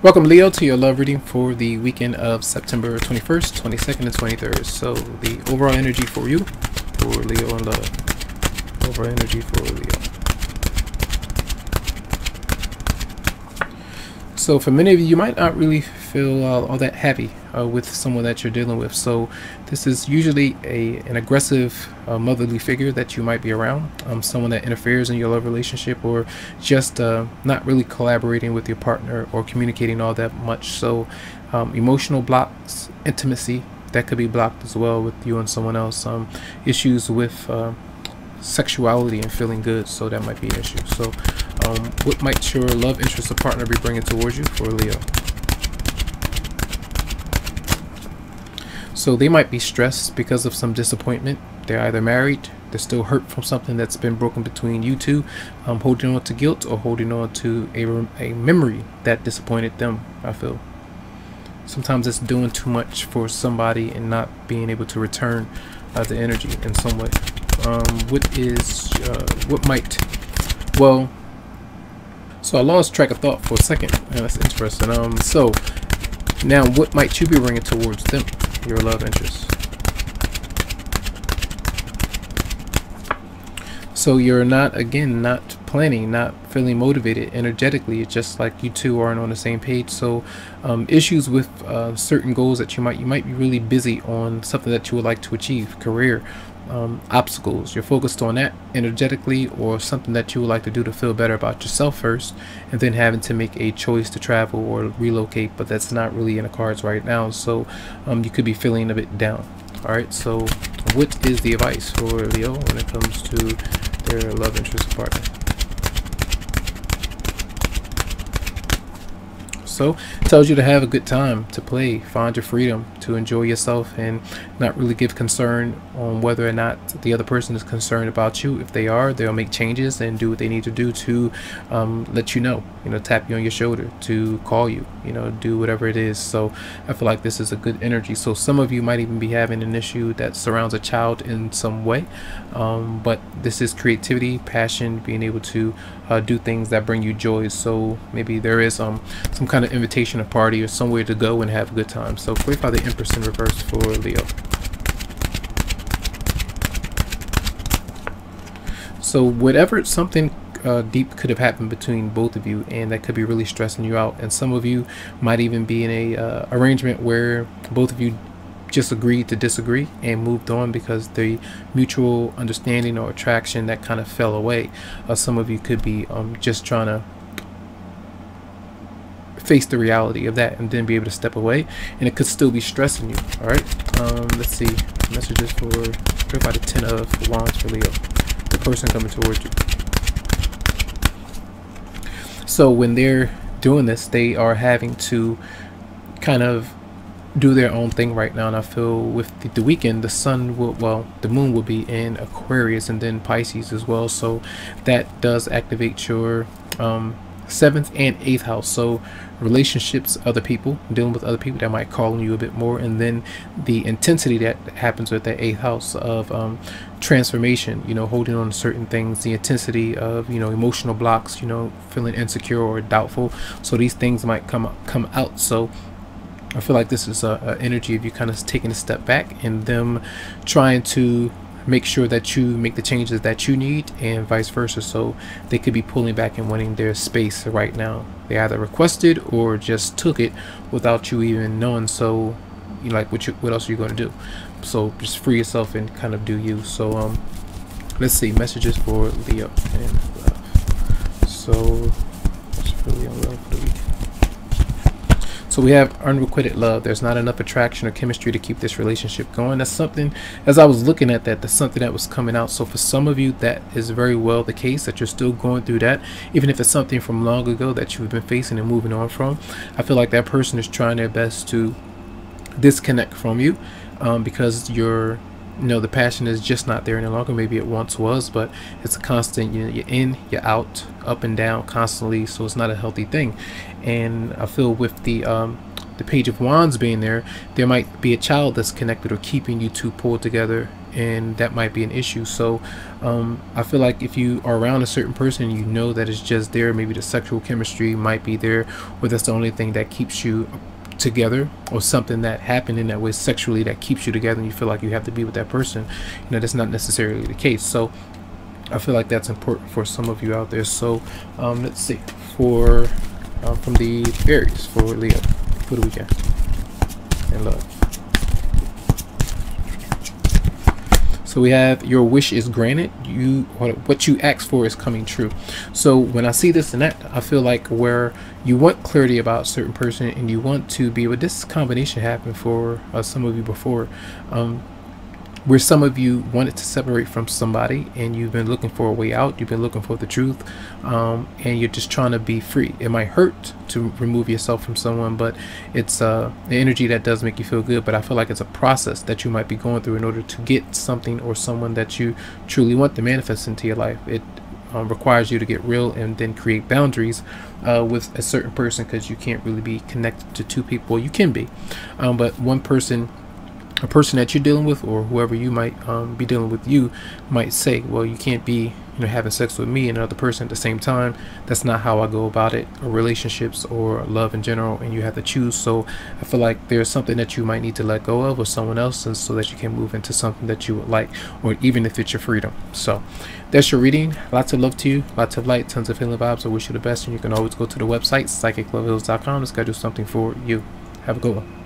Welcome, Leo, to your love reading for the weekend of September 21st, 22nd, and 23rd. So, the overall energy for you, for Leo and love. Overall energy for Leo. So, for many of you, you might not really feel all that happy with someone that you're dealing with. So, this is usually an aggressive motherly figure that you might be around, someone that interferes in your love relationship, or just not really collaborating with your partner or communicating all that much. So, emotional blocks, intimacy, that could be blocked as well with you and someone else. Issues with sexuality and feeling good, so that might be an issue. So what might your love interest or partner be bringing towards you for Leo? So they might be stressed because of some disappointment. They're either married, they're still hurt from something that's been broken between you two, holding on to guilt or holding on to a memory that disappointed them. I feel sometimes it's doing too much for somebody and not being able to return the energy in some way. So I lost track of thought for a second, and that's interesting. So now what might you be bringing towards them, your love interest? So you're not planning, not feeling motivated energetically. It's just like you two aren't on the same page. So issues with certain goals that you might be really busy on something that you would like to achieve, career, obstacles. You're focused on that energetically, or something that you would like to do to feel better about yourself first, and then having to make a choice to travel or relocate, but that's not really in the cards right now. So you could be feeling a bit down. All right, so what is the advice for Leo when it comes to their love interest partner? So it tells you to have a good time, to play, find your freedom, to enjoy yourself, and not really give concern on whether or not the other person is concerned about you. If they are, they'll make changes and do what they need to do to let you know, tap you on your shoulder, to call you, do whatever it is. So I feel like this is a good energy. So some of you might even be having an issue that surrounds a child in some way, but this is creativity, passion, being able to do things that bring you joy. So maybe there is some kind of invitation, a party, or somewhere to go and have a good time. So clarify the Empress in reverse for Leo. So whatever, something deep could have happened between both of you, and that could be really stressing you out. And some of you might even be in a arrangement where both of you just agreed to disagree and moved on because the mutual understanding or attraction that kind of fell away. Some of you could be just trying to face the reality of that and then be able to step away, and it could still be stressing you. All right, let's see messages for by the 10 of Wands for Leo, the person coming towards you. So when they're doing this, they are having to kind of do their own thing right now, and I feel with the weekend, the sun will, the moon will be in Aquarius and then Pisces as well, so that does activate your 7th and 8th house. So relationships, other people, dealing with other people that might call on you a bit more, and then the intensity that happens with that 8th house of transformation, holding on to certain things, the intensity of emotional blocks, feeling insecure or doubtful. So these things might come out. So I feel like this is a energy of you kind of taking a step back and them trying to make sure that you make the changes that you need, and vice versa. So they could be pulling back and wanting their space right now. They either requested or just took it without you even knowing. So like what else are you going to do? So just free yourself and kind of do you. So let's see messages for Leo and love. So what's for Leo and love for the week? So we have unrequited love. There's not enough attraction or chemistry to keep this relationship going. That's something, as I was looking at that's something that was coming out. So for some of you, that is very well the case, that you're still going through that, even if it's something from long ago that you've been facing and moving on from. I feel like that person is trying their best to disconnect from you because you're the passion is just not there any longer. Maybe it once was, but it's a constant, you're in, you're out, up and down constantly, so it's not a healthy thing. And I feel with the Page of Wands being there, there might be a child that's connected or keeping you two pulled together and that might be an issue. So I feel like if you are around a certain person, you know that it's just there, maybe the sexual chemistry might be there, or that's the only thing that keeps you together, or something that happened in that way sexually that keeps you together, and you feel like you have to be with that person, that's not necessarily the case. So I feel like that's important for some of you out there. So let's see, for from the fairies for Leo for the weekend and love. So we have, your wish is granted. What you ask for is coming true. So when I see this and that, I feel like where you want clarity about a certain person, and you want to be able, this combination happened for some of you before, where some of you wanted to separate from somebody, and you've been looking for a way out, you've been looking for the truth, and you're just trying to be free. It might hurt to remove yourself from someone, but it's the energy that does make you feel good. But I feel like it's a process that you might be going through in order to get something or someone that you truly want to manifest into your life. It requires you to get real and then create boundaries with a certain person, because you can't really be connected to two people. You can be, but one person, a person that you're dealing with, or whoever you might be dealing with, you might say, well, you can't be having sex with me and another person at the same time. That's not how I go about it, or relationships or love in general, and you have to choose. So I feel like there's something that you might need to let go of, or someone else, and so that you can move into something that you would like, or even if it's your freedom. So that's your reading. Lots of love to you, lots of light, tons of healing vibes. I wish you the best, and you can always go to the website psychicloveheals.com to schedule something for you. Have a good one.